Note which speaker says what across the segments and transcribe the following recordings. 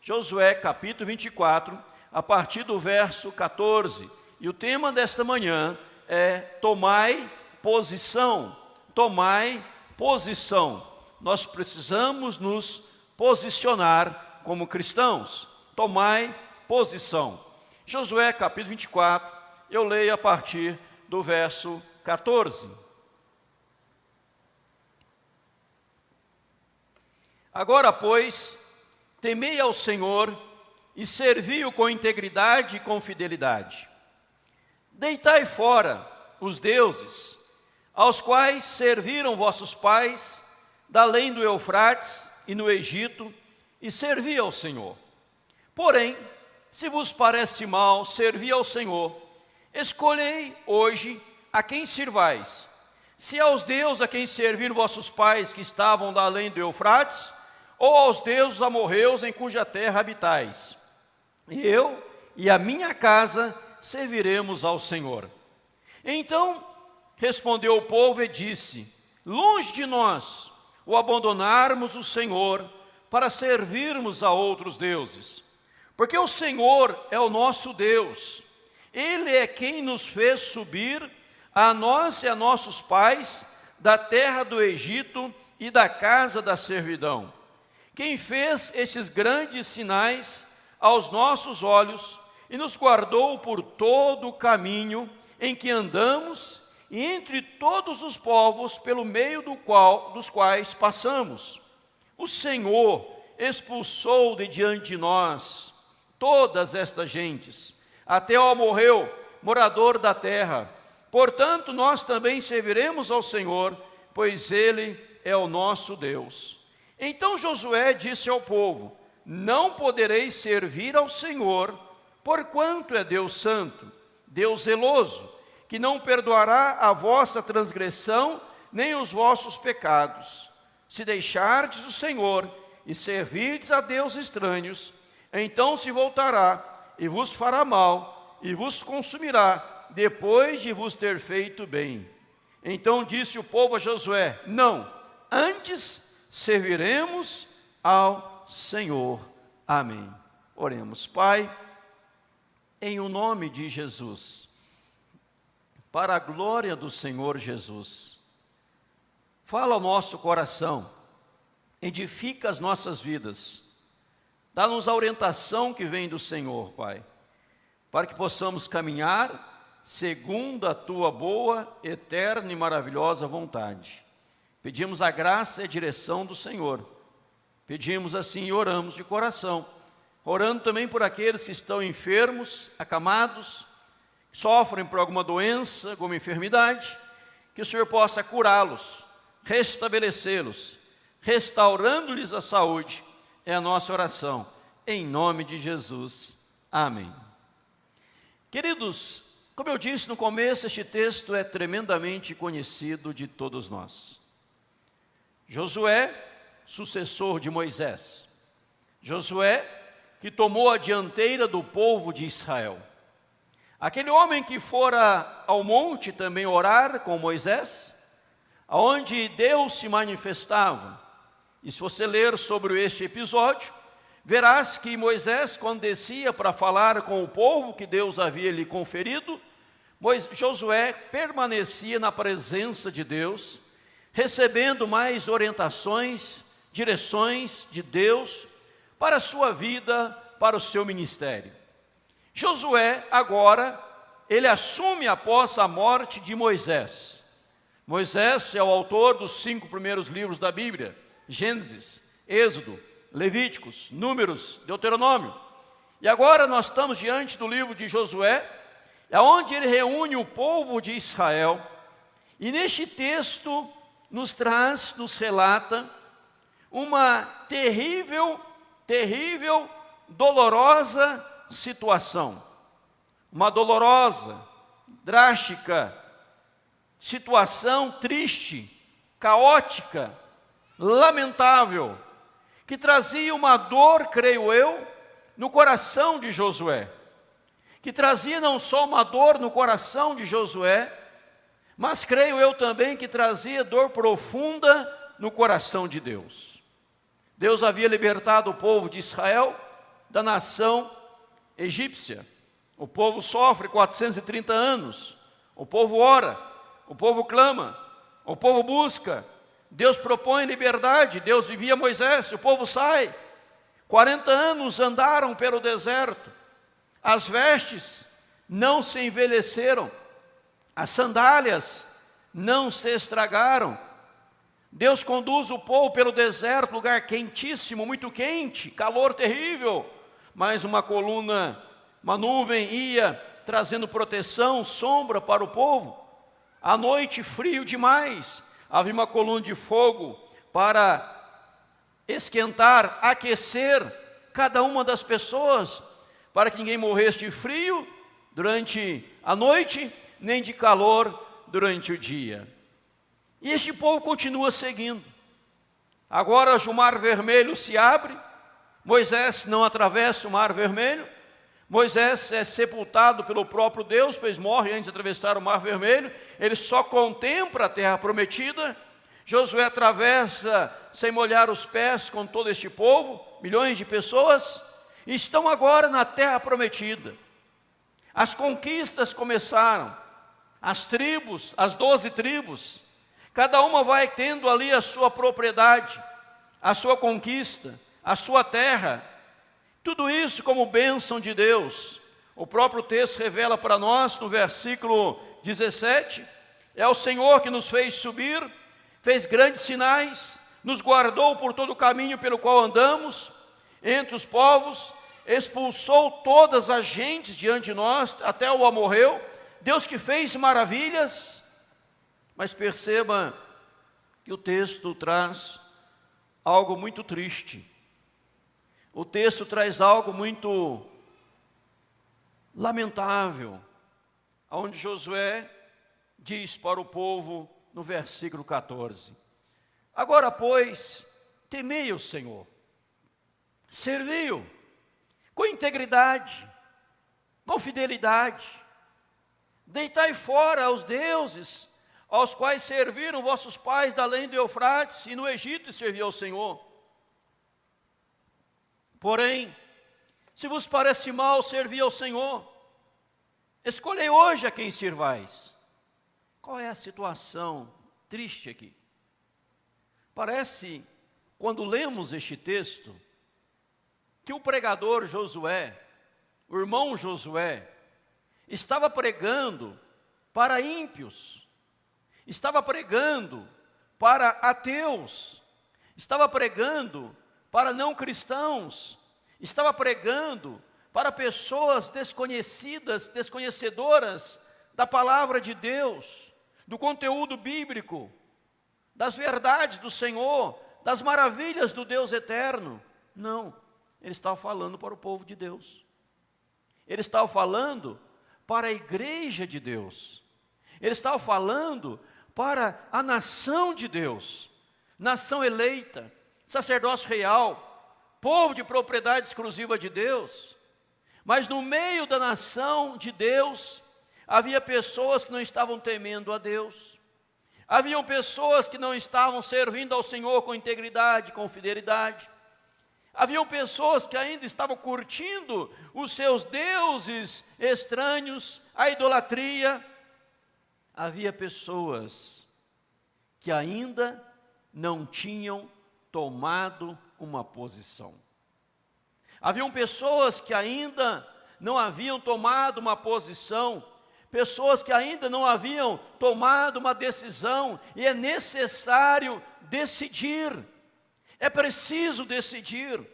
Speaker 1: Josué capítulo 24, a partir do verso 14. E o tema desta manhã é tomai posição, tomai posição. Nós precisamos nos posicionar como cristãos, tomai posição. Josué capítulo 24, eu leio a partir do verso 14. Agora, pois, temei ao Senhor e servi-o com integridade e com fidelidade. Deitai fora os deuses, aos quais serviram vossos pais, da além do Eufrates e no Egito, e servi ao Senhor. Porém, se vos parece mal servir ao Senhor, escolhei hoje a quem sirvais, se aos deuses a quem serviram vossos pais que estavam da além do Eufrates, ou aos deuses amorreus em cuja terra habitais. E eu e a minha casa serviremos ao Senhor. Então respondeu o povo e disse: longe de nós o abandonarmos o Senhor para servirmos a outros deuses, porque o Senhor é o nosso Deus, Ele é quem nos fez subir, a nós e a nossos pais, da terra do Egito e da casa da servidão, quem fez esses grandes sinais aos nossos olhos e nos guardou por todo o caminho em que andamos e entre todos os povos pelo meio dos quais passamos. O Senhor expulsou de diante de nós todas estas gentes, até o amorreu, morador da terra. Portanto, nós também serviremos ao Senhor, pois Ele é o nosso Deus. Então Josué disse ao povo: não podereis servir ao Senhor, porquanto é Deus santo, Deus zeloso, que não perdoará a vossa transgressão, nem os vossos pecados. Se deixardes o Senhor e servirdes a deuses estranhos, então se voltará e vos fará mal, e vos consumirá, depois de vos ter feito bem. Então disse o povo a Josué: não, antes serviremos ao Senhor. Amém. Oremos. Pai, em o nome de Jesus, para a glória do Senhor Jesus, fala ao nosso coração, edifica as nossas vidas, dá-nos a orientação que vem do Senhor, Pai, para que possamos caminhar segundo a Tua boa, eterna e maravilhosa vontade. Pedimos a graça e a direção do Senhor, pedimos assim e oramos de coração, orando também por aqueles que estão enfermos, acamados, sofrem por alguma doença, alguma enfermidade, que o Senhor possa curá-los, restabelecê-los, restaurando-lhes a saúde, é a nossa oração, em nome de Jesus, amém. Queridos, como eu disse no começo, este texto é tremendamente conhecido de todos nós. Josué, sucessor de Moisés, Josué, que tomou a dianteira do povo de Israel, aquele homem que fora ao monte também orar com Moisés, aonde Deus se manifestava. E se você ler sobre este episódio, verás que Moisés, quando descia para falar com o povo que Deus havia lhe conferido, Josué permanecia na presença de Deus, recebendo mais orientações, direções de Deus para a sua vida, para o seu ministério. Josué agora, ele assume após a morte de Moisés. Moisés é o autor dos 5 primeiros livros da Bíblia: Gênesis, Êxodo, Levíticos, Números, Deuteronômio. E agora nós estamos diante do livro de Josué, onde ele reúne o povo de Israel. E neste texto nos relata uma terrível, dolorosa situação. Uma dolorosa, drástica situação triste, caótica, lamentável, que trazia uma dor, creio eu, no coração de Josué, que trazia não só uma dor no coração de Josué, mas creio eu também que trazia dor profunda no coração de Deus. Deus havia libertado o povo de Israel da nação egípcia. O povo sofre 430 anos, o povo ora, o povo clama, o povo busca, Deus propõe liberdade, Deus envia Moisés, o povo sai. 40 anos andaram pelo deserto, as vestes não se envelheceram, as sandálias não se estragaram. Deus conduz o povo pelo deserto, lugar quentíssimo, muito quente, calor terrível, mas uma coluna, uma nuvem ia trazendo proteção, sombra para o povo. À noite, frio demais, havia uma coluna de fogo para esquentar, aquecer cada uma das pessoas, para que ninguém morresse de frio durante a noite, nem de calor durante o dia. E este povo continua seguindo. Agora o Mar Vermelho se abre, Moisés não atravessa o Mar Vermelho, Moisés é sepultado pelo próprio Deus, pois morre antes de atravessar o Mar Vermelho, ele só contempla a terra prometida. Josué atravessa sem molhar os pés com todo este povo, milhões de pessoas, e estão agora na terra prometida. As conquistas começaram, as tribos, as 12 tribos, cada uma vai tendo ali a sua propriedade, a sua conquista, a sua terra, tudo isso como bênção de Deus. O próprio texto revela para nós, no versículo 17, é o Senhor que nos fez subir, fez grandes sinais, nos guardou por todo o caminho pelo qual andamos, entre os povos, expulsou todas as gentes diante de nós, até o amorreu, Deus que fez maravilhas. Mas perceba que o texto traz algo muito triste. O texto traz algo muito lamentável, onde Josué diz para o povo no versículo 14: agora, pois, temei o Senhor, servi-o com integridade, com fidelidade, deitai fora os deuses aos quais serviram vossos pais da além do Eufrates e no Egito serviu ao Senhor. Porém, se vos parece mal servir ao Senhor, escolhei hoje a quem sirvais. Qual é a situação triste aqui? Parece, quando lemos este texto, que o pregador Josué, o irmão Josué, estava pregando para ímpios, estava pregando para ateus, estava pregando para não cristãos, estava pregando para pessoas desconhecidas, desconhecedoras da palavra de Deus, do conteúdo bíblico, das verdades do Senhor, das maravilhas do Deus eterno. Não, ele estava falando para o povo de Deus. Ele estava falando para a igreja de Deus. Ele estava falando para a nação de Deus, nação eleita, sacerdócio real, povo de propriedade exclusiva de Deus. Mas no meio da nação de Deus, havia pessoas que não estavam temendo a Deus. Haviam pessoas que não estavam servindo ao Senhor com integridade, com fidelidade. Haviam pessoas que ainda estavam curtindo os seus deuses estranhos, a idolatria. Havia pessoas que ainda não tinham tomado uma posição. Haviam pessoas que ainda não haviam tomado uma posição, pessoas que ainda não haviam tomado uma decisão, e é necessário decidir, é preciso decidir.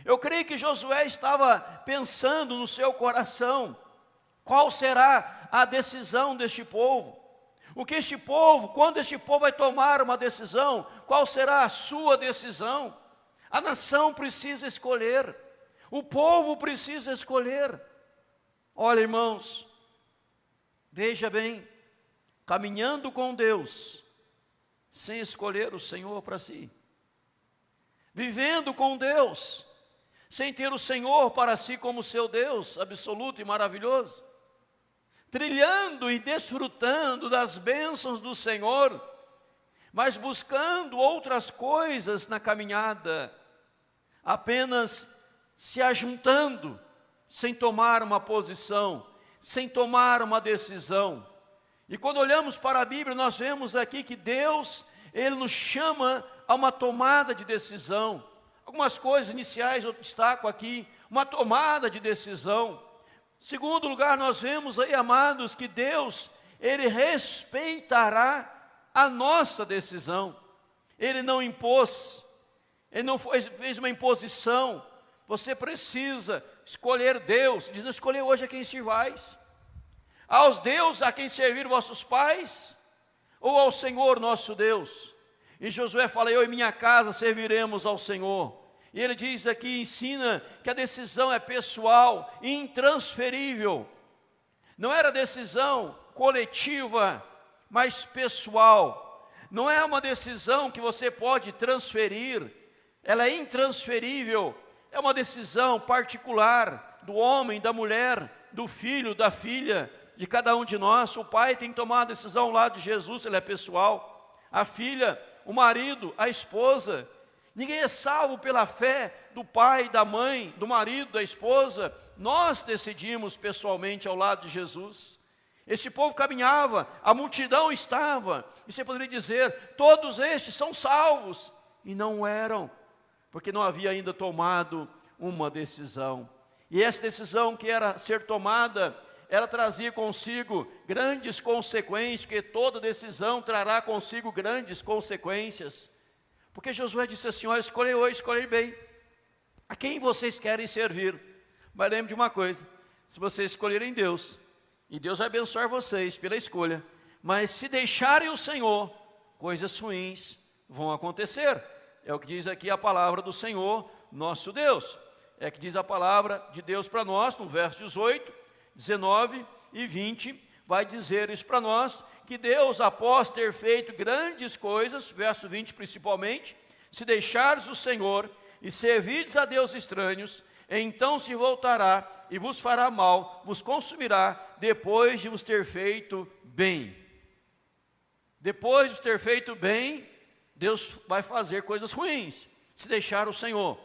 Speaker 1: Eu creio que Josué estava pensando no seu coração, qual será a decisão deste povo? O que este povo, quando este povo vai tomar uma decisão, qual será a sua decisão? A nação precisa escolher, o povo precisa escolher. Olha, irmãos, veja bem, caminhando com Deus, sem escolher o Senhor para si, vivendo com Deus, sem ter o Senhor para si como seu Deus absoluto e maravilhoso, trilhando e desfrutando das bênçãos do Senhor, mas buscando outras coisas na caminhada, apenas se ajuntando, sem tomar uma posição, sem tomar uma decisão. E quando olhamos para a Bíblia, nós vemos aqui que Deus, Ele nos chama a uma tomada de decisão. Algumas coisas iniciais eu destaco aqui, uma tomada de decisão. Segundo lugar, nós vemos aí, amados, que Deus, Ele respeitará a nossa decisão. Ele não impôs, Ele não fez uma imposição. Você precisa escolher Deus. Diz, não escolher hoje a quem servais. Aos Deus a quem servir vossos pais, ou ao Senhor nosso Deus? E Josué fala, eu e minha casa serviremos ao Senhor. E ele diz aqui, ensina que a decisão é pessoal, intransferível. Não era decisão coletiva, mas pessoal. Não é uma decisão que você pode transferir, ela é intransferível. É uma decisão particular do homem, da mulher, do filho, da filha, de cada um de nós. O pai tem que tomar a decisão ao lado de Jesus, ele é pessoal. A filha, o marido, a esposa. Ninguém é salvo pela fé do pai, da mãe, do marido, da esposa. Nós decidimos pessoalmente ao lado de Jesus. Este povo caminhava, a multidão estava. E você poderia dizer, todos estes são salvos. E não eram, porque não havia ainda tomado uma decisão. E essa decisão que era ser tomada, ela trazia consigo grandes consequências, porque toda decisão trará consigo grandes consequências. Porque Josué disse assim, olha, escolhei hoje, escolhei bem. A quem vocês querem servir? Mas lembre de uma coisa, se vocês escolherem Deus, e Deus vai abençoar vocês pela escolha, mas se deixarem o Senhor, coisas ruins vão acontecer. É o que diz aqui a palavra do Senhor, nosso Deus. É o que diz a palavra de Deus para nós, no verso 18, 19 e 20, vai dizer isso para nós, que Deus, após ter feito grandes coisas, verso 20 principalmente, se deixares o Senhor e servirdes a Deus estranhos, então se voltará e vos fará mal, vos consumirá, depois de vos ter feito bem. Depois de ter feito bem, Deus vai fazer coisas ruins, se deixar o Senhor,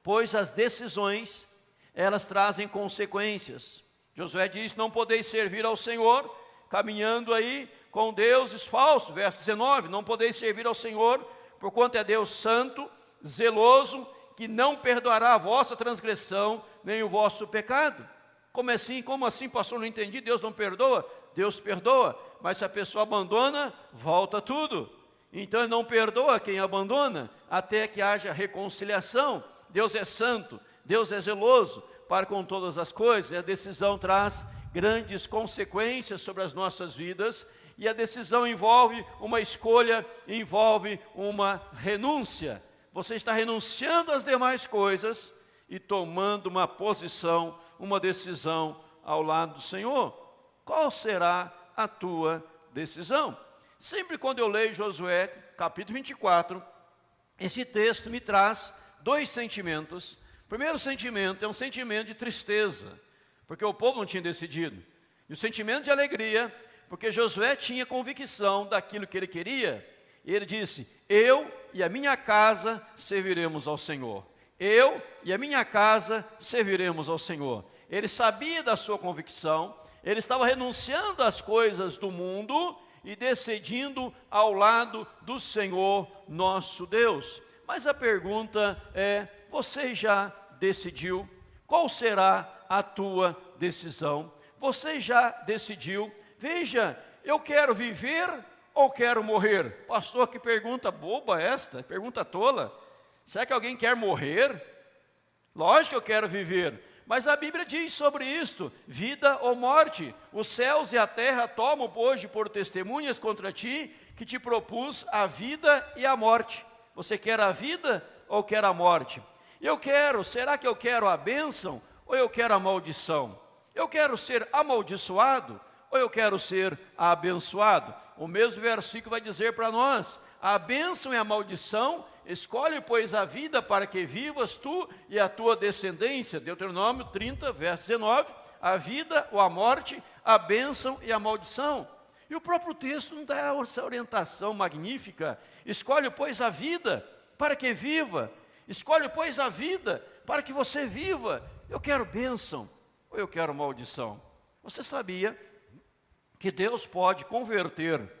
Speaker 1: pois as decisões, elas trazem consequências. Josué diz, não podeis servir ao Senhor, caminhando aí com deuses falsos, verso 19, não podeis servir ao Senhor, porquanto é Deus santo, zeloso, que não perdoará a vossa transgressão, nem o vosso pecado. Como assim, pastor, não entendi, Deus não perdoa? Deus perdoa, mas se a pessoa abandona, volta tudo. Então ele não perdoa quem abandona, até que haja reconciliação. Deus é santo, Deus é zeloso para com todas as coisas, e a decisão traz grandes consequências sobre as nossas vidas, e a decisão envolve uma escolha, envolve uma renúncia. Você está renunciando às demais coisas e tomando uma posição, uma decisão ao lado do Senhor. Qual será a tua decisão? Sempre quando eu leio Josué, capítulo 24, esse texto me traz dois sentimentos. O primeiro sentimento é um sentimento de tristeza, porque o povo não tinha decidido. E o sentimento de alegria, porque Josué tinha convicção daquilo que ele queria. E ele disse, eu e a minha casa serviremos ao Senhor. Eu e a minha casa serviremos ao Senhor. Ele sabia da sua convicção, ele estava renunciando às coisas do mundo e decidindo ao lado do Senhor nosso Deus. Mas a pergunta é, você já decidiu? Qual será a tua decisão? Você já decidiu? Veja, eu quero viver ou quero morrer? Pastor, que pergunta boba esta, pergunta tola. Será que alguém quer morrer? Lógico que eu quero viver. Mas a Bíblia diz sobre isto, vida ou morte. Os céus e a terra tomam hoje por testemunhas contra ti, que te propus a vida e a morte. Você quer a vida ou quer a morte? Será que eu quero a bênção ou eu quero a maldição? Eu quero ser amaldiçoado ou eu quero ser abençoado? O mesmo versículo vai dizer para nós, a bênção e a maldição, escolhe pois a vida para que vivas tu e a tua descendência. Deuteronômio 30, verso 19, a vida ou a morte, a bênção e a maldição. E o próprio texto nos dá essa orientação magnífica. Escolhe, pois, a vida para que viva. Escolhe, pois, a vida para que você viva. Eu quero bênção ou eu quero maldição? Você sabia que Deus pode converter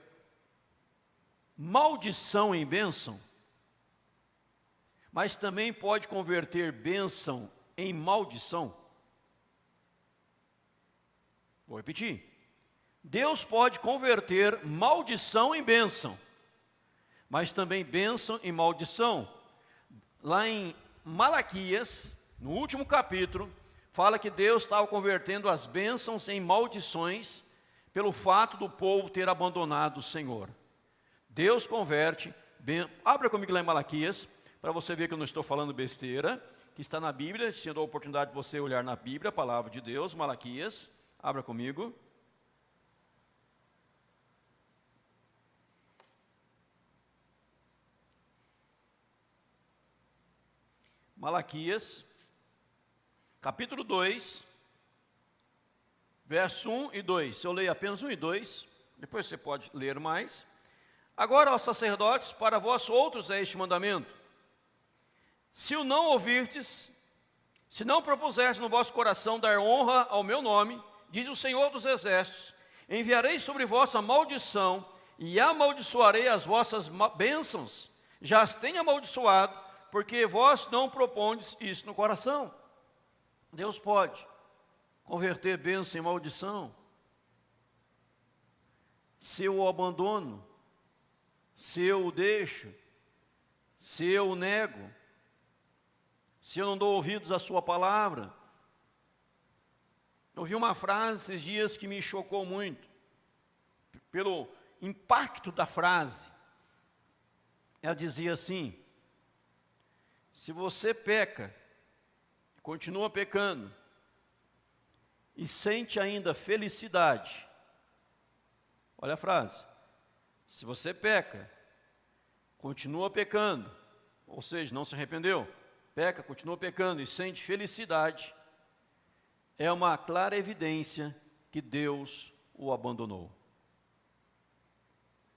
Speaker 1: maldição em bênção, mas também pode converter bênção em maldição? Vou repetir. Deus pode converter maldição em bênção, mas também bênção em maldição. Lá em Malaquias, no último capítulo, fala que Deus estava convertendo as bênçãos em maldições pelo fato do povo ter abandonado o Senhor. Deus converte, abra comigo lá em Malaquias, para você ver que eu não estou falando besteira, que está na Bíblia, tendo a oportunidade de você olhar na Bíblia, a palavra de Deus, Malaquias, abra comigo. Malaquias, capítulo 2, verso 1 e 2. Eu leio apenas 1 e 2, depois você pode ler mais. Agora, ó sacerdotes, para vós outros é este mandamento: se o não ouvirdes, se não propuserdes no vosso coração dar honra ao meu nome, diz o Senhor dos Exércitos, enviarei sobre vós a maldição, e amaldiçoarei as vossas bênçãos, já as tenho amaldiçoado, porque vós não propondes isso no coração. Deus pode converter bênção em maldição. Se eu o abandono, se eu o deixo, se eu o nego, se eu não dou ouvidos à sua palavra. Eu ouvi uma frase esses dias que me chocou muito, pelo impacto da frase. Ela dizia assim: se você peca, continua pecando, e sente ainda felicidade, olha a frase, se você peca, continua pecando, ou seja, não se arrependeu, peca, continua pecando e sente felicidade, é uma clara evidência que Deus o abandonou.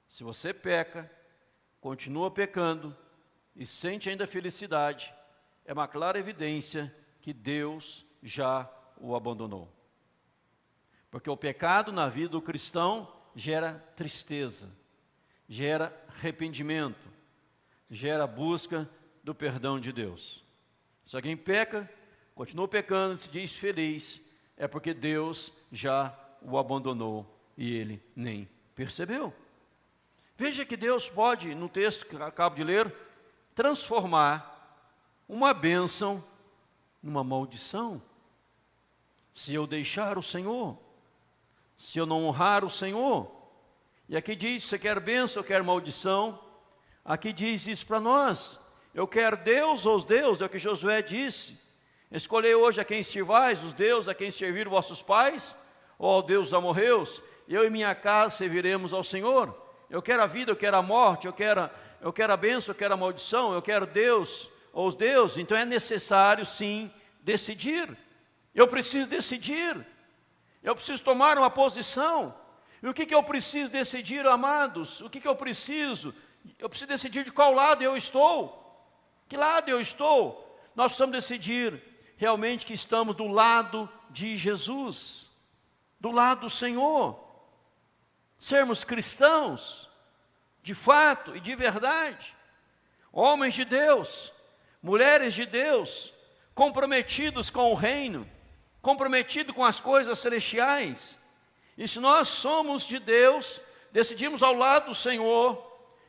Speaker 1: Se você peca, continua pecando e sente ainda felicidade, é uma clara evidência que Deus já o abandonou. Porque o pecado na vida do cristão gera tristeza, gera arrependimento, gera busca do perdão de Deus. Se alguém peca, continua pecando, se diz feliz, é porque Deus já o abandonou e ele nem percebeu. Veja que Deus pode, no texto que acabo de ler, transformar uma bênção numa maldição. Se eu deixar o Senhor, se eu não honrar o Senhor. E aqui diz, você quer bênção ou quer maldição? Aqui diz isso para nós. Eu quero Deus ou os deuses, é o que Josué disse. Escolhei hoje a quem sirvais, os deuses a quem serviram vossos pais, ou ao Deus dos amorreus. Eu e minha casa serviremos ao Senhor. Eu quero a vida, eu quero a morte, eu quero a bênção, eu quero a maldição, eu quero Deus ou os deuses. Então é necessário sim decidir. Eu preciso decidir. Eu preciso tomar uma posição. E o que eu preciso decidir, amados? O que eu preciso? Eu preciso decidir de qual lado eu estou. Que lado eu estou? Nós precisamos decidir realmente que estamos do lado de Jesus, do lado do Senhor. Sermos cristãos, de fato e de verdade, homens de Deus, mulheres de Deus, comprometidos com o reino, comprometidos com as coisas celestiais. E se nós somos de Deus, decidimos ao lado do Senhor,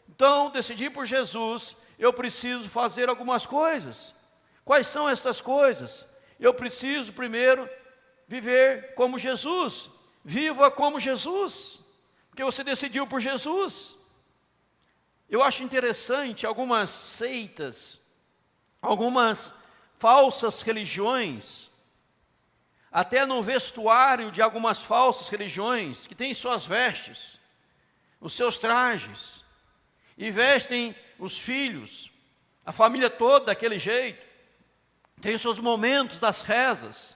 Speaker 1: então decidir por Jesus, eu preciso fazer algumas coisas. Quais são estas coisas? Eu preciso primeiro viver como Jesus. Viva como Jesus, porque você decidiu por Jesus. Eu acho interessante algumas seitas, algumas falsas religiões, até no vestuário de algumas falsas religiões, que têm suas vestes, os seus trajes, e vestem os filhos, a família toda daquele jeito, tem os seus momentos das rezas,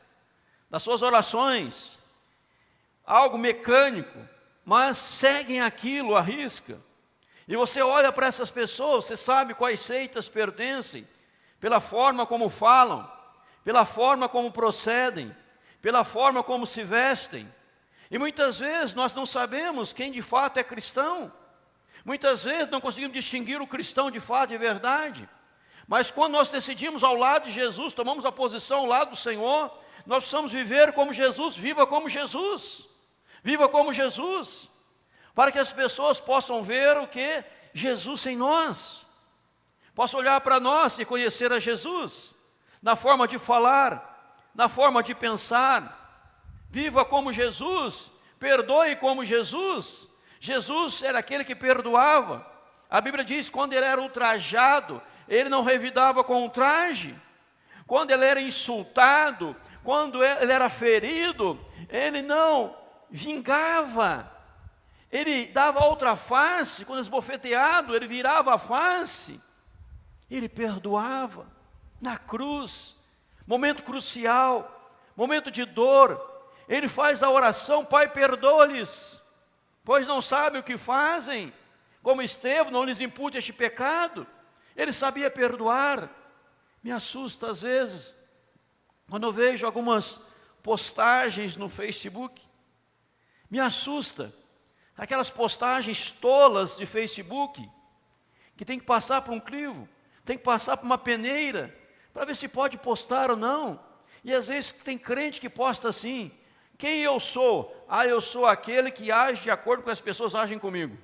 Speaker 1: das suas orações, algo mecânico, mas seguem aquilo à risca. E você olha para essas pessoas, você sabe quais seitas pertencem, pela forma como falam, pela forma como procedem, pela forma como se vestem. E muitas vezes nós não sabemos quem de fato é cristão. Muitas vezes não conseguimos distinguir o cristão de fato e verdade. Mas quando nós decidimos ao lado de Jesus, tomamos a posição ao lado do Senhor, nós precisamos viver como Jesus, viva como Jesus. Viva como Jesus. Para que as pessoas possam ver o que? Jesus em nós. Possam olhar para nós e conhecer a Jesus. Na forma de falar, na forma de pensar. Viva como Jesus, perdoe como Jesus. Jesus era aquele que perdoava. A Bíblia diz que quando ele era ultrajado, ele não revidava com ultraje. Quando ele era insultado, quando ele era ferido, ele não vingava. Ele dava outra face, quando esbofeteado, ele virava a face. Ele perdoava na cruz, momento crucial, momento de dor. Ele faz a oração: Pai, perdoa-lhes, pois não sabem o que fazem. Como Estevão, não lhes impute este pecado. Ele sabia perdoar. Me assusta às vezes, quando eu vejo algumas postagens no Facebook. Me assusta, aquelas postagens tolas de Facebook, que tem que passar por um crivo, tem que passar por uma peneira, para ver se pode postar ou não. E às vezes tem crente que posta assim: quem eu sou? Ah, eu sou aquele que age de acordo com as pessoas agem comigo.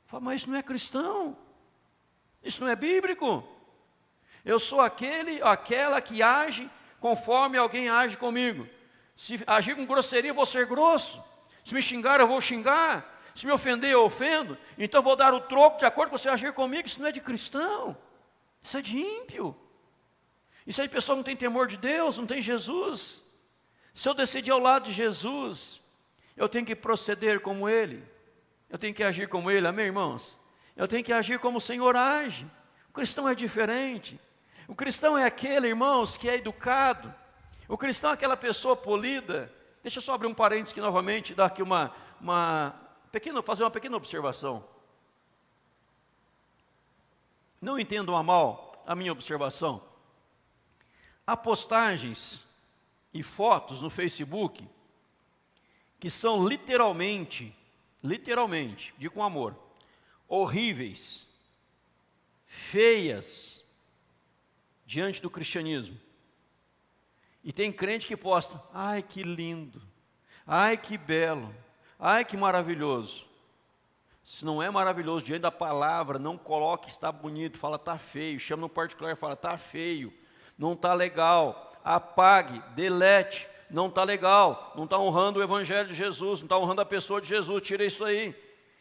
Speaker 1: Fala, mas isso não é cristão, isso não é bíblico. Eu sou aquela que age conforme alguém age comigo. Se agir com grosseria, eu vou ser grosso. Se me xingar, eu vou xingar. Se me ofender, eu ofendo. Então eu vou dar o troco de acordo com você agir comigo. Isso não é de cristão, isso é de ímpio. Isso é de pessoa que não tem temor de Deus, não tem Jesus. Se eu decidir ao lado de Jesus, eu tenho que proceder como Ele. Eu tenho que agir como Ele, amém, irmãos? Eu tenho que agir como o Senhor age. O cristão é diferente. O cristão é aquele, irmãos, que é educado. O cristão é aquela pessoa polida. Deixa eu só abrir um parênteses aqui novamente, dar aqui fazer uma pequena observação. Não entendam a mal a minha observação. Há postagens e fotos no Facebook que são literalmente, digo com amor, horríveis, feias, diante do cristianismo. E tem crente que posta: ai que lindo, ai que belo, ai que maravilhoso. Se não é maravilhoso diante da palavra, não coloque que está bonito, fala está feio, chama no particular e fala está feio, não está legal, apague, delete, não está legal, não está honrando o Evangelho de Jesus, não está honrando a pessoa de Jesus, tira isso aí.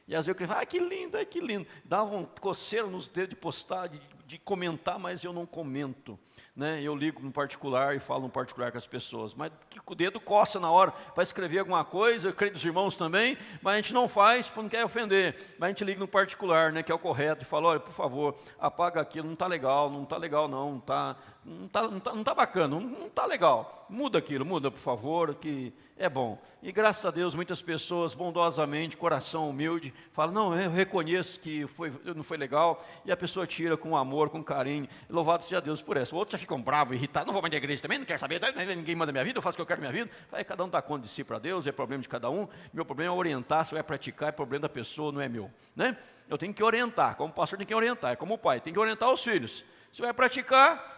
Speaker 1: E às vezes eu falo: ai que lindo, ai que lindo. Dá um coceiro nos dedos de postar, de comentar, mas eu não comento. Né? Eu ligo no particular e falo no particular com as pessoas. Mas que o dedo coça na hora para escrever alguma coisa, eu creio dos irmãos também, mas a gente não faz porque não quer ofender. Mas a gente liga no particular, né, que é o correto, e fala: olha, por favor, apaga aquilo, não está legal, não está legal não está bacana, não está legal. Muda aquilo, muda por favor, que é bom. E graças a Deus muitas pessoas bondosamente, coração humilde, falam: não, eu reconheço que não foi legal, e a pessoa tira com amor, com carinho. Louvado seja Deus por isso. Outros já ficam bravos, irritados: não vou mais na igreja também, não quero saber, ninguém manda minha vida, eu faço o que eu quero na minha vida. Aí cada um dá conta de si para Deus, é problema de cada um. Meu problema é orientar, se vai praticar, é problema da pessoa, não é meu, né? Eu tenho que orientar, como pastor tem que orientar, é como o pai, tem que orientar os filhos. Se vai praticar,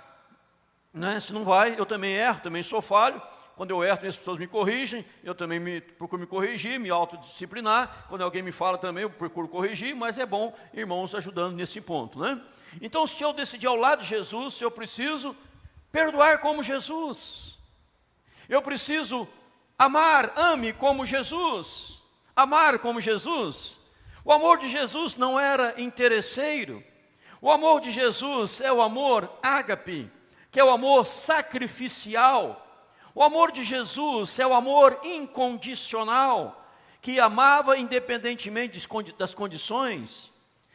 Speaker 1: né? Se não vai, eu também erro, também sou falho. Quando eu erro, as pessoas me corrigem, eu também procuro me corrigir, me autodisciplinar. Quando alguém me fala também, eu procuro corrigir, mas é bom irmãos ajudando nesse ponto, né? Então, se eu decidir ao lado de Jesus, eu preciso perdoar como Jesus. Eu preciso amar, ame como Jesus. Amar como Jesus. O amor de Jesus não era interesseiro. O amor de Jesus é o amor ágape, que é o amor sacrificial. O amor de Jesus é o amor incondicional, que amava independentemente das condições,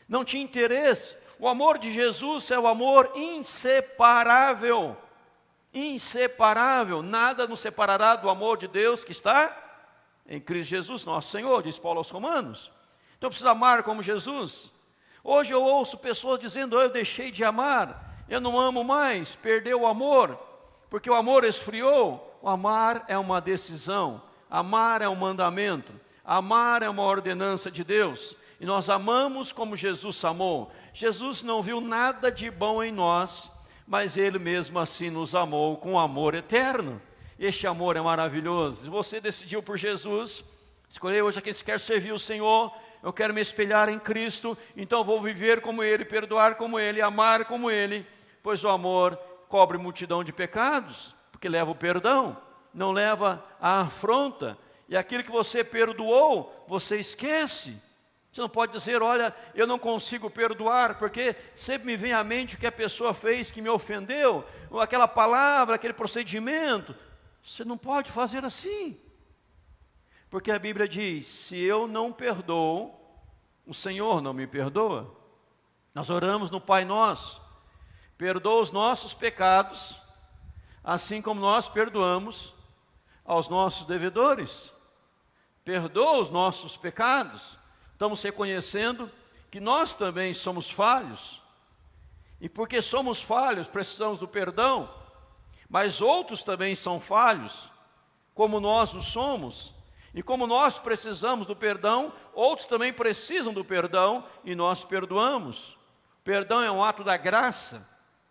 Speaker 1: não tinha interesse. O amor de Jesus é o amor inseparável, inseparável, nada nos separará do amor de Deus que está em Cristo Jesus, nosso Senhor, diz Paulo aos Romanos. Então precisa amar como Jesus. Hoje eu ouço pessoas dizendo: eu deixei de amar, eu não amo mais, perdeu o amor. porque o amor esfriou. O amar é uma decisão, amar é um mandamento, amar é uma ordenança de Deus. E nós amamos como Jesus amou. Jesus não viu nada de bom em nós, mas Ele mesmo assim nos amou com amor eterno. Este amor é maravilhoso. Se você decidiu por Jesus, escolheu hoje aqui, se quer servir o Senhor, eu quero me espelhar em Cristo, então vou viver como Ele, perdoar como Ele, amar como Ele, pois o amor cobre multidão de pecados, porque leva o perdão, não leva a afronta, e aquilo que você perdoou, você esquece. Você não pode dizer, olha, eu não consigo perdoar, porque sempre me vem à mente o que a pessoa fez que me ofendeu, ou aquela palavra, aquele procedimento. Você não pode fazer assim. Porque a Bíblia diz, se eu não perdoo, o Senhor não me perdoa. Nós oramos no Pai Nosso, perdoa os nossos pecados, assim como nós perdoamos aos nossos devedores. Perdoa os nossos pecados. Estamos reconhecendo que nós também somos falhos. E porque somos falhos, precisamos do perdão. Mas outros também são falhos, como nós o somos. E como nós precisamos do perdão, outros também precisam do perdão e nós perdoamos. Perdão é um ato da graça.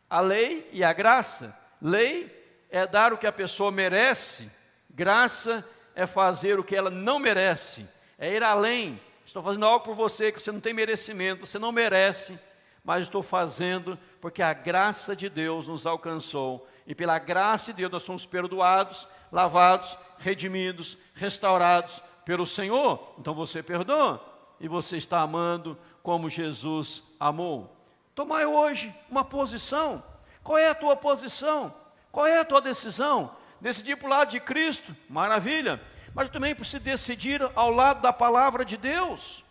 Speaker 1: A lei e a graça. Lei é dar o que a pessoa merece. Graça é fazer o que ela não merece. É ir além. Estou fazendo algo por você que você não tem merecimento, você não merece, mas estou fazendo porque a graça de Deus nos alcançou. E pela graça de Deus nós somos perdoados, lavados, redimidos, restaurados pelo Senhor. Então você perdoa e você está amando como Jesus amou. Tomai hoje uma posição. Qual é a tua posição? Qual é a tua decisão? Decidir para o lado de Cristo, maravilha. Mas também precisa decidir ao lado da palavra de Deus.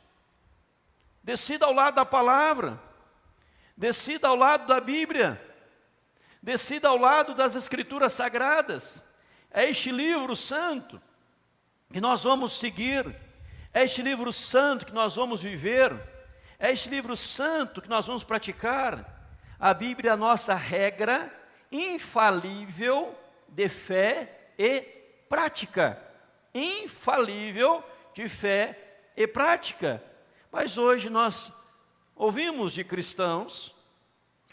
Speaker 1: Decida ao lado da palavra. Decida ao lado da Bíblia. Decida ao lado das Escrituras Sagradas. É este livro santo que nós vamos seguir. É este livro santo que nós vamos viver. É este livro santo que nós vamos praticar. A Bíblia é a nossa regra infalível de fé e prática. Infalível de fé e prática. Mas hoje nós ouvimos de cristãos,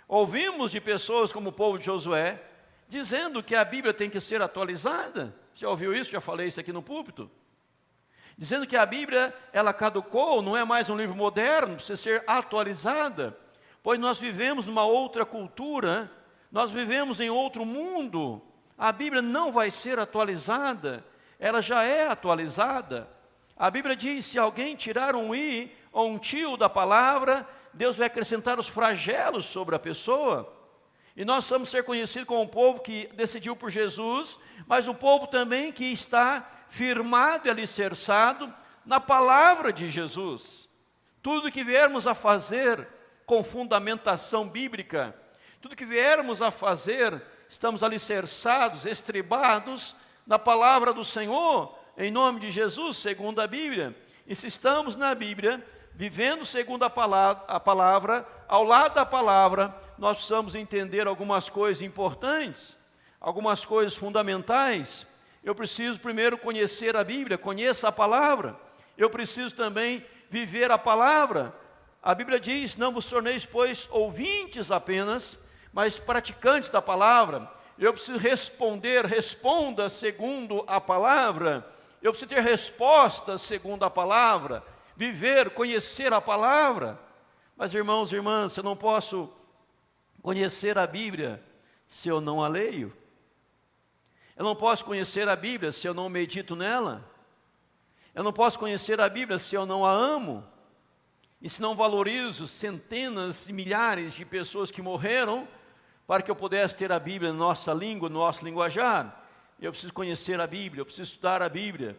Speaker 1: ouvimos de pessoas como o povo de Josué, dizendo que a Bíblia tem que ser atualizada. Você já ouviu isso? Já falei isso aqui no púlpito. Dizendo que a Bíblia, ela caducou, não é mais um livro moderno, precisa ser atualizada. Pois nós vivemos numa outra cultura, nós vivemos em outro mundo. A Bíblia não vai ser atualizada. Ela já é atualizada. A Bíblia diz, se alguém tirar um i ou um tio da palavra, Deus vai acrescentar os flagelos sobre a pessoa. E nós vamos ser conhecidos como um povo que decidiu por Jesus, mas um povo também que está firmado e alicerçado na palavra de Jesus. Tudo que viermos a fazer com fundamentação bíblica, tudo que viermos a fazer, estamos alicerçados, estribados na palavra do Senhor, em nome de Jesus, segundo a Bíblia. E se estamos na Bíblia, vivendo segundo a palavra, ao lado da palavra, nós precisamos entender algumas coisas importantes, algumas coisas fundamentais. Eu preciso primeiro conhecer a Bíblia, conheça a palavra. Eu preciso também viver a palavra. A Bíblia diz, não vos torneis, pois, ouvintes apenas, mas praticantes da palavra. Eu preciso responder, responda segundo a palavra. Eu preciso ter respostas segundo a palavra. Viver, conhecer a palavra. Mas irmãos e irmãs, eu não posso conhecer a Bíblia se eu não a leio. Eu não posso conhecer a Bíblia se eu não medito nela. Eu não posso conhecer a Bíblia se eu não a amo. E se não valorizo centenas e milhares de pessoas que morreram para que eu pudesse ter a Bíblia na nossa língua, no nosso linguajar. Eu preciso conhecer a Bíblia, eu preciso estudar a Bíblia.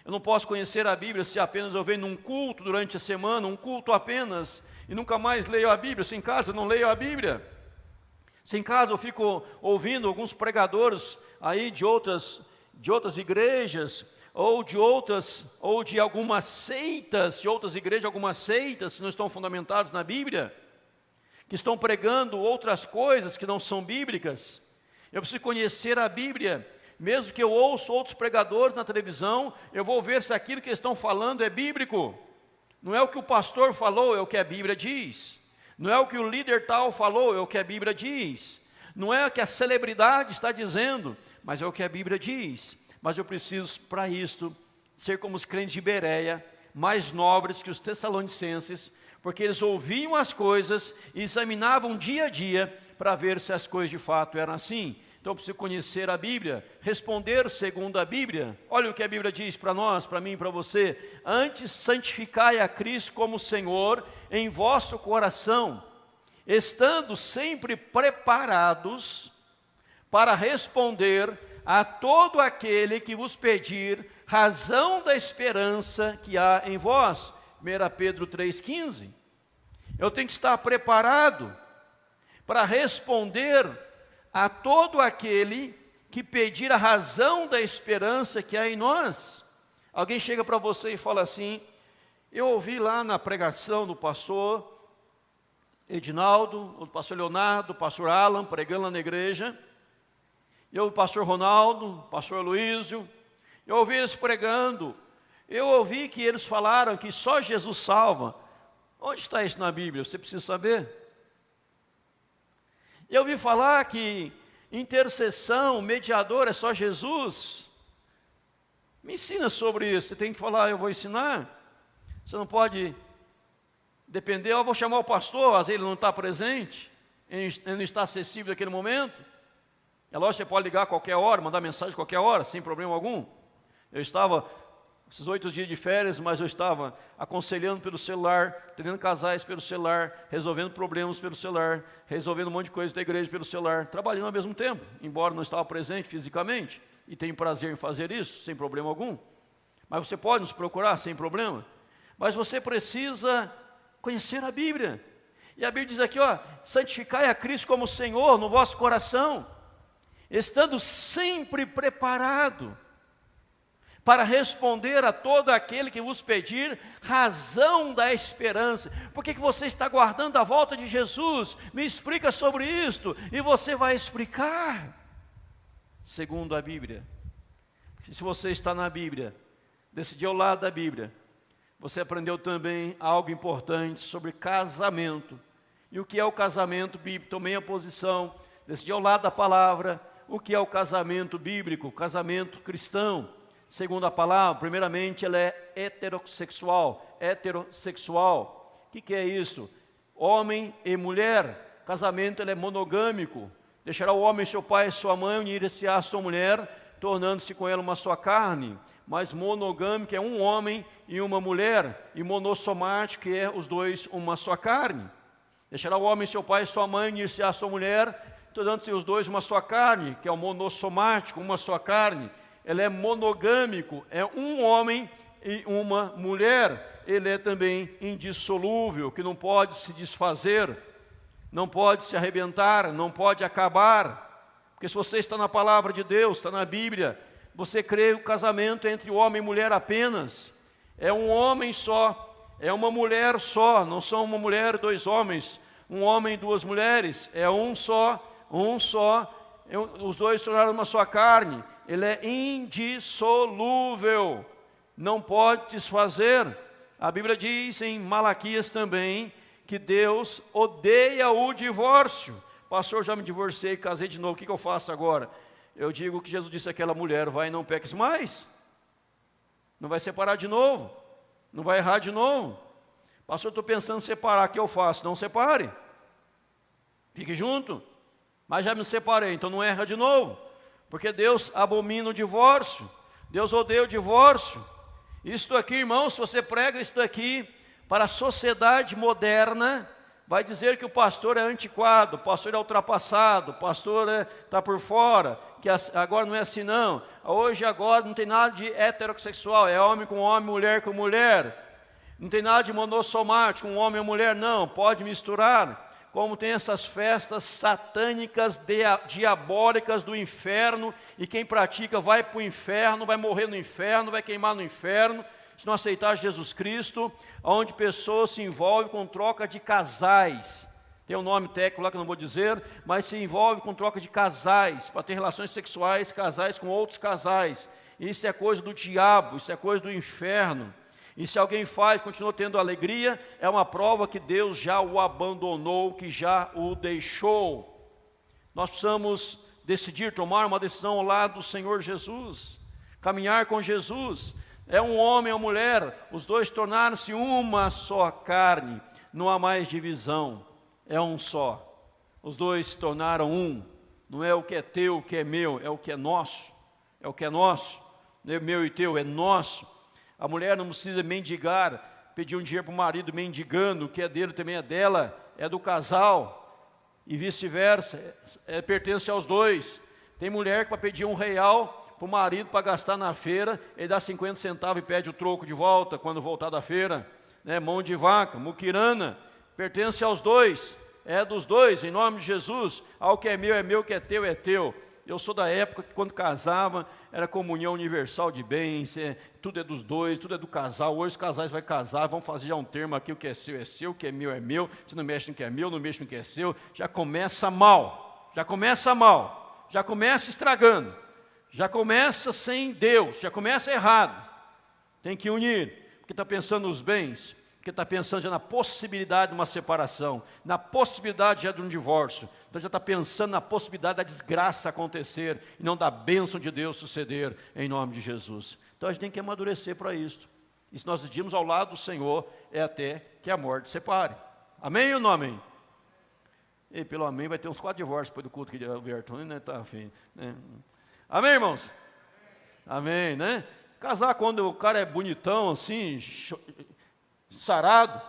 Speaker 1: Eu não posso conhecer a Bíblia se apenas eu venho num culto durante a semana, um culto apenas, e nunca mais leio a Bíblia. Se em casa eu não leio a Bíblia. Se em casa eu fico ouvindo alguns pregadores aí de outras igrejas, ou de algumas seitas, de outras igrejas, algumas seitas que não estão fundamentadas na Bíblia, que estão pregando outras coisas que não são bíblicas. Eu preciso conhecer a Bíblia. Mesmo que eu ouça outros pregadores na televisão, eu vou ver se aquilo que eles estão falando é bíblico. Não é o que o pastor falou, é o que a Bíblia diz. Não é o que o líder tal falou, é o que a Bíblia diz. Não é o que a celebridade está dizendo, mas é o que a Bíblia diz. Mas eu preciso, para isto, ser como os crentes de Bereia, mais nobres que os tessalonicenses, porque eles ouviam as coisas e examinavam dia a dia para ver se as coisas de fato eram assim. Então eu preciso conhecer a Bíblia, responder segundo a Bíblia. Olha o que a Bíblia diz para nós, para mim e para você. Antes santificai a Cristo como Senhor em vosso coração, estando sempre preparados para responder a todo aquele que vos pedir razão da esperança que há em vós. 1 Pedro 3,15. Eu tenho que estar preparado para responder a todo aquele que pedir a razão da esperança que há em nós. Alguém chega para você e fala assim: eu ouvi lá na pregação do pastor Edinaldo, do pastor Leonardo, do pastor Alan, pregando lá na igreja, eu, o pastor Ronaldo, o pastor Luísio, eu ouvi eles pregando, eu ouvi que eles falaram que só Jesus salva. Onde está isso na Bíblia? Você precisa saber. Eu ouvi falar que intercessão, mediador é só Jesus. Me ensina sobre isso. Você tem que falar, eu vou ensinar. Você não pode depender, eu vou chamar o pastor, às vezes ele não está presente, ele não está acessível naquele momento. É lógico que você pode ligar a qualquer hora, mandar mensagem a qualquer hora, sem problema algum. Eu estava esses 8 dias de férias, mas eu estava aconselhando pelo celular, treinando casais pelo celular, resolvendo problemas pelo celular, resolvendo um monte de coisa da igreja pelo celular, trabalhando ao mesmo tempo, embora não estava presente fisicamente, e tenho prazer em fazer isso, sem problema algum. Mas você pode nos procurar sem problema, mas você precisa conhecer a Bíblia. E a Bíblia diz aqui, ó, santificai a Cristo como Senhor no vosso coração, estando sempre preparado para responder a todo aquele que vos pedir razão da esperança. Por que você está guardando a volta de Jesus? Me explica sobre isto, e você vai explicar, segundo a Bíblia. Se você está na Bíblia, decidiu ao lado da Bíblia, você aprendeu também algo importante sobre casamento. E o que é o casamento bíblico? Tomei a posição, decidiu ao lado da palavra, o que é o casamento bíblico, o casamento cristão. Segundo a palavra, primeiramente, ela é heterossexual. O que é isso? Homem e mulher. Casamento, ele é monogâmico. Deixará o homem seu pai e sua mãe, unir-se à sua mulher, tornando-se com ela uma só carne. Mas monogâmico é um homem e uma mulher. E monossomático é os dois uma só carne. Deixará o homem seu pai e sua mãe, unir-se à sua mulher, tornando-se os dois uma só carne, que é o monossomático, uma só carne. Ele é monogâmico, é um homem e uma mulher. Ele é também indissolúvel, que não pode se desfazer, não pode se arrebentar, não pode acabar. Porque se você está na palavra de Deus, está na Bíblia, você crê que o casamento é entre homem e mulher apenas. É um homem só, é uma mulher só, não são uma mulher e dois homens, um homem e duas mulheres, é um só, os dois se tornaram uma só carne. Ele é indissolúvel, não pode desfazer. A Bíblia diz em Malaquias também que Deus odeia o divórcio. Pastor, já me divorciei, casei de novo, o que eu faço agora? Eu digo que Jesus disse àquela mulher, vai e não peques mais. Não vai separar de novo, não vai errar de novo. Pastor, estou pensando em separar, o que eu faço? Não separe, fique junto. Mas já me separei, então não erra de novo. Porque Deus abomina o divórcio, Deus odeia o divórcio. Isto aqui, irmãos, se você prega isto aqui para a sociedade moderna, vai dizer que o pastor é antiquado, o pastor é ultrapassado, o pastor está por fora, que agora não é assim não. Hoje, agora, não tem nada de heterossexual, é homem com homem, mulher com mulher. Não tem nada de monossomático, um homem e mulher, não, pode misturar. Como tem essas festas satânicas, diabólicas do inferno, e quem pratica vai para o inferno, vai morrer no inferno, vai queimar no inferno, se não aceitar Jesus Cristo, onde pessoas se envolvem com troca de casais. Tem um nome técnico lá que eu não vou dizer, mas se envolve com troca de casais, para ter relações sexuais, casais com outros casais. Isso é coisa do diabo, isso é coisa do inferno. E se alguém faz, continua tendo alegria, é uma prova que Deus já o abandonou, que já o deixou. Nós precisamos decidir, tomar uma decisão ao lado do Senhor Jesus, caminhar com Jesus. É um homem ou mulher, os dois tornaram-se uma só carne, não há mais divisão, é um só. Os dois se tornaram um, não é o que é teu, o que é meu, é o que é nosso, é o que é nosso, não é meu e teu, é nosso. A mulher não precisa mendigar, pedir um dinheiro para o marido mendigando, o que é dele também é dela, é do casal, e vice-versa, pertence aos dois. Tem mulher que para pedir R$1 para o marido para gastar na feira, ele dá 50 centavos e pede o troco de volta quando voltar da feira, né? Mão de vaca, muquirana, pertence aos dois, é dos dois, em nome de Jesus. Ao que é meu, o que é teu é teu. Eu sou da época que quando casava, era comunhão universal de bens, tudo é dos dois, tudo é do casal. Hoje os casais vão casar, vão fazer já um termo aqui, o que é seu, o que é meu é meu. Você não mexe no que é meu, não mexe no que é seu. Já começa mal, já começa estragando, já começa sem Deus, já começa errado. Tem que unir, porque está pensando nos bens, porque está pensando já na possibilidade de uma separação, na possibilidade já de um divórcio. Então já está pensando na possibilidade da desgraça acontecer e não da bênção de Deus suceder em nome de Jesus. Então a gente tem que amadurecer para isso. E se nós decidimos ao lado do Senhor, é até que a morte separe. Amém ou não amém? E pelo amém vai ter uns 4 divórcios depois do culto que de Alberto, né? Tá afim, né? Amém, irmãos? Amém, né? Casar quando o cara é bonitão assim, sarado,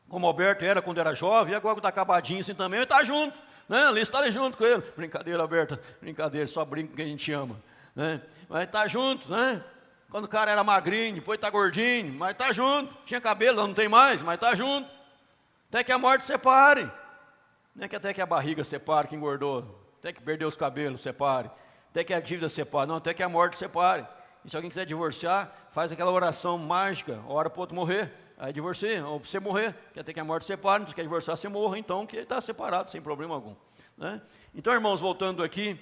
Speaker 1: como Alberto era quando era jovem, e agora está acabadinho assim também, ele está junto, né? Ali está junto com ele. Brincadeira, Alberto, brincadeira, só brinca com quem a gente ama, né? Mas está junto, né? Quando o cara era magrinho, depois está gordinho, mas está junto. Tinha cabelo, não tem mais, mas está junto. Até que a morte separe. Não é que até que a barriga separe, que engordou. Até que perdeu os cabelos, separe. Até que a dívida separe. Não, até que a morte separe. E se alguém quiser divorciar, faz aquela oração mágica, ora para o outro morrer. Aí divorcia, ou você morrer, que até que a morte separe. Se quer divorciar, você morra, então, que está separado, sem problema algum, né? Então, irmãos, voltando aqui,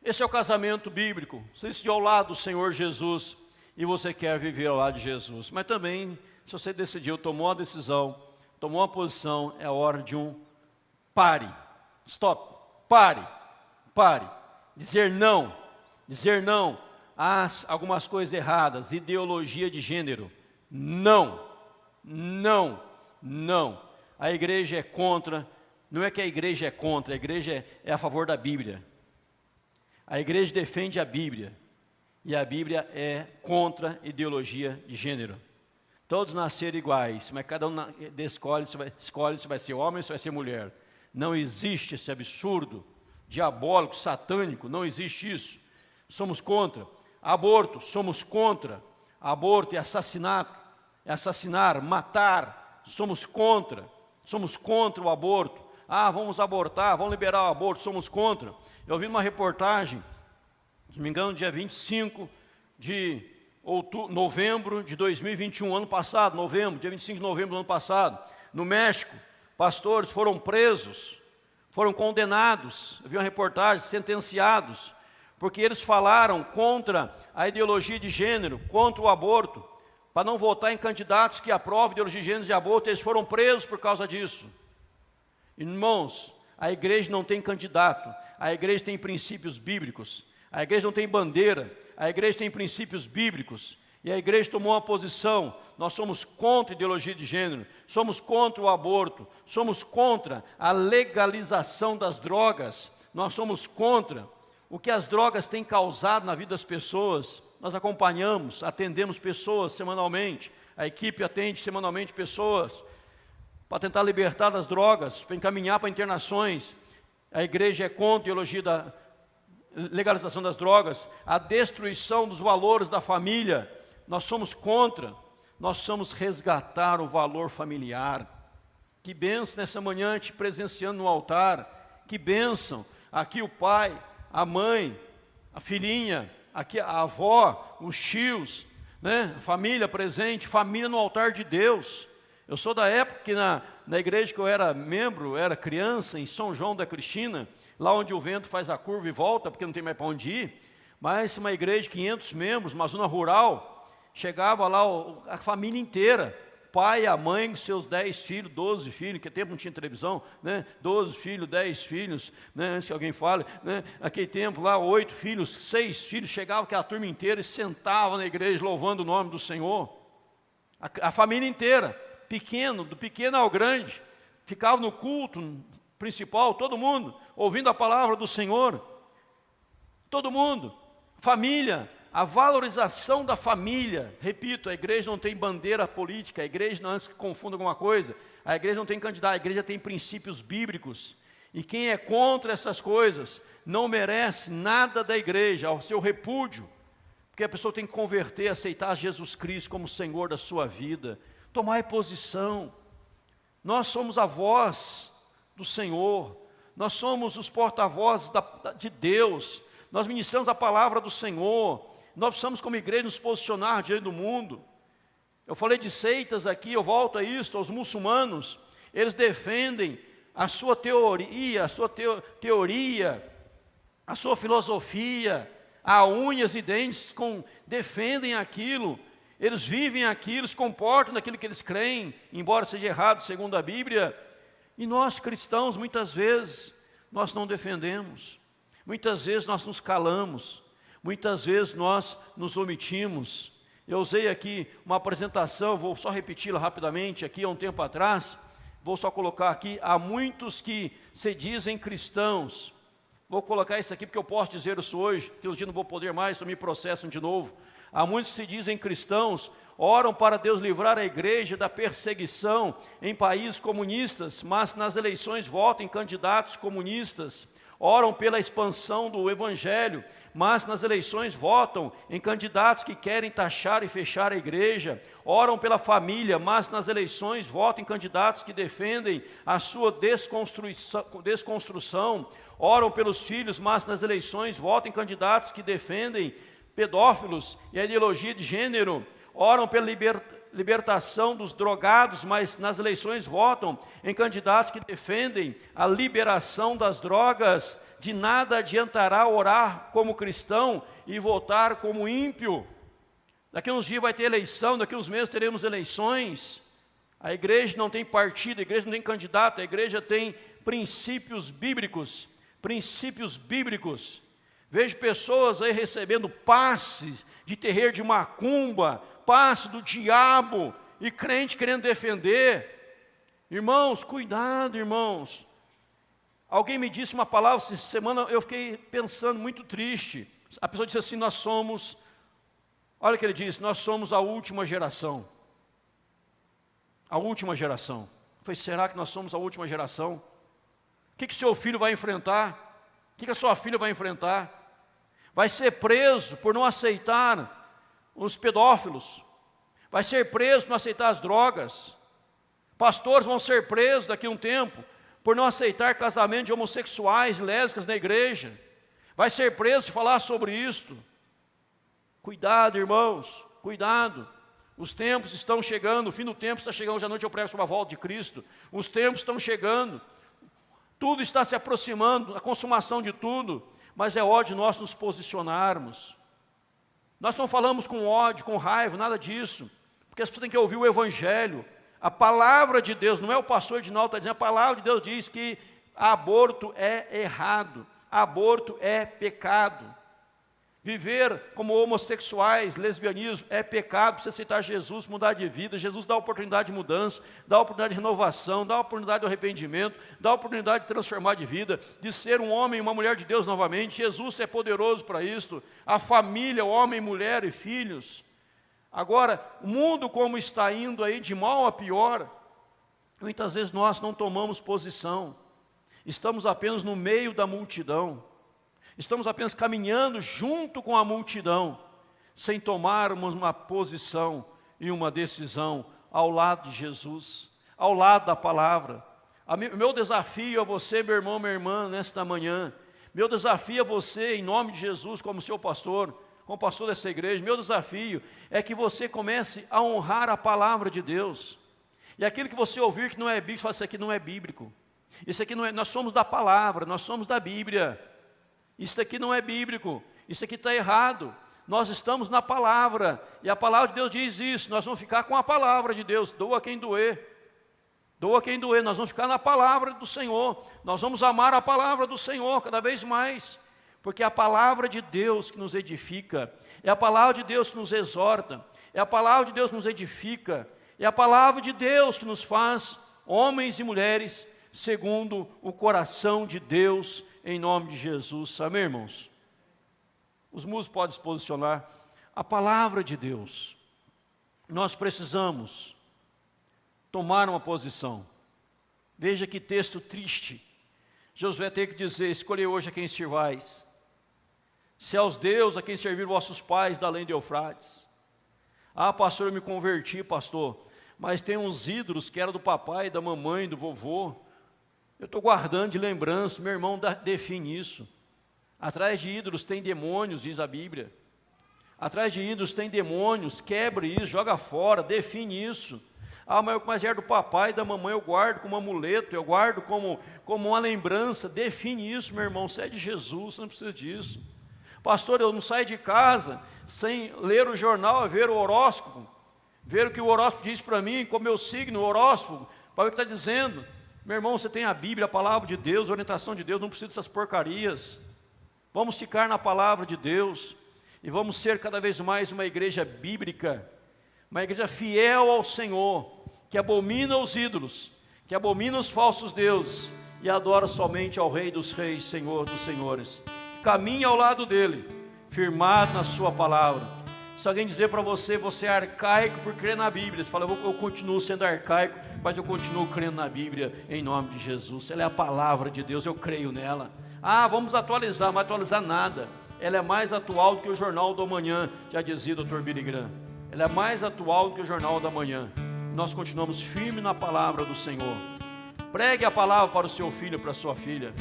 Speaker 1: esse é o casamento bíblico. Você está ao lado do Senhor Jesus e você quer viver ao lado de Jesus. Mas também, se você decidiu, tomou a decisão, tomou a posição, é a hora de um pare. Stop, pare. Dizer não há algumas coisas erradas, ideologia de gênero. Não. A igreja é contra, não é que a igreja é contra, a igreja é a favor da Bíblia. A igreja defende a Bíblia, e a Bíblia é contra ideologia de gênero. Todos nasceram iguais, mas cada um escolhe se vai ser homem ou se vai ser mulher. Não existe esse absurdo, diabólico, satânico, não existe isso. Somos contra. Aborto, somos contra. Aborto é assassinato, é assassinar, matar, somos contra o aborto. Vamos abortar, vamos liberar o aborto, somos contra. Eu vi uma reportagem, se não me engano, dia 25 de novembro de 2021, ano passado, dia 25 de novembro do ano passado, no México, pastores foram presos, foram condenados, eu vi uma reportagem, sentenciados, porque eles falaram contra a ideologia de gênero, contra o aborto, para não votar em candidatos que aprovam ideologia de gênero e aborto, eles foram presos por causa disso. Irmãos, a igreja não tem candidato, a igreja tem princípios bíblicos, a igreja não tem bandeira, a igreja tem princípios bíblicos, e a igreja tomou uma posição. Nós somos contra a ideologia de gênero, somos contra o aborto, somos contra a legalização das drogas, nós somos contra o que as drogas têm causado na vida das pessoas. Nós acompanhamos, atendemos pessoas semanalmente, a equipe atende semanalmente pessoas, para tentar libertar das drogas, para encaminhar para internações. A igreja é contra a ideologia da legalização das drogas, a destruição dos valores da família, nós somos contra, nós somos resgatar o valor familiar. Que bênção nessa manhã te presenciando no altar, que bênção, aqui o pai, a mãe, a filhinha, aqui a avó, os tios, né? Família presente, família no altar de Deus. Eu sou da época que na igreja que eu era membro, era criança, em São João da Cristina, lá onde o vento faz a curva e volta, porque não tem mais para onde ir, mas uma igreja de 500 membros, uma zona rural, chegava lá a família inteira, pai, a mãe, seus 10 filhos, 12 filhos, que tempo não tinha televisão, né? 12 filhos, 10 filhos, né? Antes que alguém fale, né? Aquele tempo lá, 8 filhos, 6 filhos, chegava aquela turma inteira e sentava na igreja louvando o nome do Senhor. A família inteira, do pequeno ao grande, ficava no culto principal, todo mundo, ouvindo a palavra do Senhor, todo mundo, família, a valorização da família. Repito, a igreja não tem bandeira política, a igreja, não, antes que confunda alguma coisa, a igreja não tem candidato, a igreja tem princípios bíblicos, e quem é contra essas coisas, não merece nada da igreja, ao seu repúdio, porque a pessoa tem que converter, aceitar Jesus Cristo como Senhor da sua vida, tomar posição. Nós somos a voz do Senhor, nós somos os porta-vozes de Deus, nós ministramos a palavra do Senhor, nós precisamos como igreja nos posicionar diante do mundo. Eu falei de seitas aqui, eu volto a isso, aos muçulmanos, eles defendem a sua teoria, a sua filosofia, a unhas e dentes, defendem aquilo, eles vivem aquilo, se comportam naquilo que eles creem, embora seja errado segundo a Bíblia. E nós cristãos, muitas vezes, nós não defendemos, muitas vezes nós nos calamos, muitas vezes nós nos omitimos. Eu usei aqui uma apresentação, vou só repeti-la rapidamente aqui, há um tempo atrás, vou só colocar aqui, há muitos que se dizem cristãos, vou colocar isso aqui porque eu posso dizer isso hoje, que um dia não vou poder mais, então me processam de novo. Há muitos que se dizem cristãos, oram para Deus livrar a igreja da perseguição em países comunistas, mas nas eleições votam em candidatos comunistas. Oram pela expansão do Evangelho, mas nas eleições votam em candidatos que querem taxar e fechar a igreja. Oram pela família, mas nas eleições votam em candidatos que defendem a sua desconstrução. Oram pelos filhos, mas nas eleições votam em candidatos que defendem pedófilos e a ideologia de gênero. Oram pela libertação dos drogados, mas nas eleições votam em candidatos que defendem a liberação das drogas. De nada adiantará orar como cristão e votar como ímpio. Daqui a uns dias vai ter eleição, daqui a uns meses teremos eleições. A igreja não tem partido, a igreja não tem candidato, a igreja tem princípios bíblicos. Princípios bíblicos. Vejo pessoas aí recebendo passes de terreiro de macumba, passe do diabo, e crente querendo defender. Irmãos, cuidado, irmãos. Alguém me disse uma palavra essa semana, eu fiquei pensando, muito triste. A pessoa disse assim, nós somos, olha o que ele disse, nós somos a última geração. A última geração. Eu falei, será que nós somos a última geração? O que seu filho vai enfrentar? O que a sua filha vai enfrentar? Vai ser preso por não aceitar os pedófilos, vai ser preso por não aceitar as drogas, pastores vão ser presos daqui a um tempo, por não aceitar casamento de homossexuais, lésbicas na igreja, vai ser preso se falar sobre isto. Cuidado, irmãos, cuidado, os tempos estão chegando, o fim do tempo está chegando, hoje à noite eu prego sobre a volta de Cristo, os tempos estão chegando, tudo está se aproximando, a consumação de tudo, mas é hora de nós nos posicionarmos. Nós não falamos com ódio, com raiva, nada disso, porque as pessoas têm que ouvir o Evangelho, a palavra de Deus, não é o pastor Edinaldo está dizendo, a palavra de Deus diz que aborto é errado, aborto é pecado. Viver como homossexuais, lesbianismo é pecado, precisa aceitar Jesus, mudar de vida. Jesus dá a oportunidade de mudança, dá a oportunidade de renovação, dá a oportunidade de arrependimento, dá a oportunidade de transformar de vida, de ser um homem e uma mulher de Deus novamente. Jesus é poderoso para isto, a família, homem, mulher e filhos. Agora, o mundo como está indo aí de mal a pior, muitas vezes nós não tomamos posição, estamos apenas no meio da multidão. Estamos apenas caminhando junto com a multidão, sem tomarmos uma posição e uma decisão ao lado de Jesus, ao lado da palavra. Meu desafio a você, meu irmão, minha irmã, nesta manhã, meu desafio a você, em nome de Jesus, como seu pastor, como pastor dessa igreja, meu desafio é que você comece a honrar a palavra de Deus. E aquilo que você ouvir que não é bíblico, fala, isso aqui não é bíblico. Isso aqui não é, nós somos da palavra, nós somos da Bíblia. Isso aqui não é bíblico, isso aqui está errado. Nós estamos na palavra, e a palavra de Deus diz isso, nós vamos ficar com a palavra de Deus, doa quem doer. Doa quem doer, nós vamos ficar na palavra do Senhor, nós vamos amar a palavra do Senhor cada vez mais, porque é a palavra de Deus que nos edifica, é a palavra de Deus que nos exorta, é a palavra de Deus que nos edifica, é a palavra de Deus que nos faz homens e mulheres segundo o coração de Deus, em nome de Jesus. Amém, irmãos? Os músicos podem se posicionar. A palavra de Deus, nós precisamos tomar uma posição. Veja que texto triste. Josué tem que dizer, escolhei hoje a quem servais. Se aos deuses a quem serviram vossos pais da além de Eufrates. Ah, pastor, eu me converti, pastor, mas tem uns ídolos que eram do papai, da mamãe, do vovô. Eu estou guardando de lembrança, meu irmão define isso. Atrás de ídolos tem demônios, diz a Bíblia. Atrás de ídolos tem demônios, quebre isso, joga fora, define isso. Ah, mas é do papai e da mamãe, eu guardo como amuleto, eu guardo como uma lembrança. Define isso, meu irmão, você é de Jesus, você não precisa disso. Pastor, eu não saio de casa sem ler o jornal, ver o horóscopo, ver o que o horóscopo diz para mim, como eu signo o horóscopo, para ver o que está dizendo. Meu irmão, você tem a Bíblia, a palavra de Deus, a orientação de Deus, não precisa dessas porcarias. Vamos ficar na palavra de Deus e vamos ser cada vez mais uma igreja bíblica, uma igreja fiel ao Senhor, que abomina os ídolos, que abomina os falsos deuses e adora somente ao Rei dos Reis, Senhor dos Senhores, que caminha ao lado dele, firmado na sua palavra. Se alguém dizer para você, você é arcaico por crer na Bíblia, você fala, eu continuo sendo arcaico, mas eu continuo crendo na Bíblia, em nome de Jesus. Ela é a palavra de Deus, eu creio nela. Ah, vamos atualizar, não vai atualizar nada. Ela é mais atual do que o Jornal do Amanhã, já dizia o Dr. Billy Graham. Ela é mais atual do que o Jornal da Manhã. Nós continuamos firmes na palavra do Senhor. Pregue a palavra para o seu filho, para a sua filha.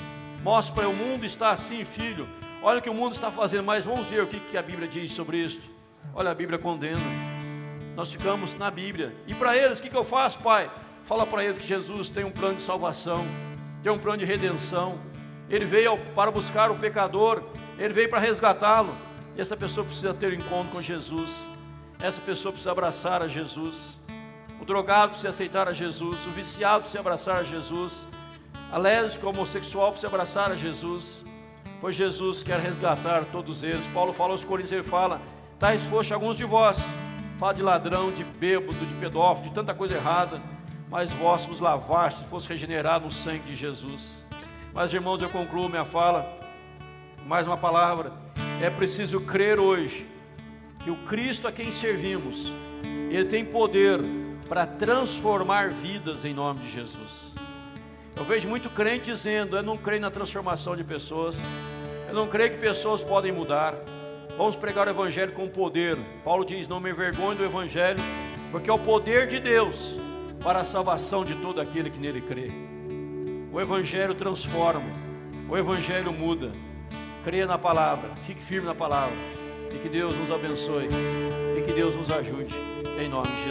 Speaker 1: Mostre para ele, o mundo está assim, filho. Olha o que o mundo está fazendo, mas vamos ver o que a Bíblia diz sobre isso. Olha, a Bíblia condena. Nós ficamos na Bíblia. E para eles, o que eu faço, pai? Fala para eles que Jesus tem um plano de salvação, tem um plano de redenção. Ele veio para buscar o pecador, ele veio para resgatá-lo. E essa pessoa precisa ter um encontro com Jesus. Essa pessoa precisa abraçar a Jesus. O drogado precisa aceitar a Jesus. O viciado precisa abraçar a Jesus. A lésbica, o homossexual precisa abraçar a Jesus. Pois Jesus quer resgatar todos eles. Paulo fala aos Coríntios, ele fala, tais foste alguns de vós. Fala de ladrão, de bêbado, de pedófilo, de tanta coisa errada. Mas vós vos lavastes, fosse regenerado no sangue de Jesus. Mas irmãos, eu concluo minha fala. Mais uma palavra. É preciso crer hoje que o Cristo a quem servimos, Ele tem poder para transformar vidas em nome de Jesus. Eu vejo muito crente dizendo, eu não creio na transformação de pessoas, eu não creio que pessoas podem mudar. Vamos pregar o Evangelho com poder. Paulo diz, não me envergonhe do Evangelho, porque é o poder de Deus para a salvação de todo aquele que nele crê. O Evangelho transforma, o Evangelho muda. Creia na palavra, fique firme na palavra, e que Deus nos abençoe, e que Deus nos ajude, em nome de Jesus.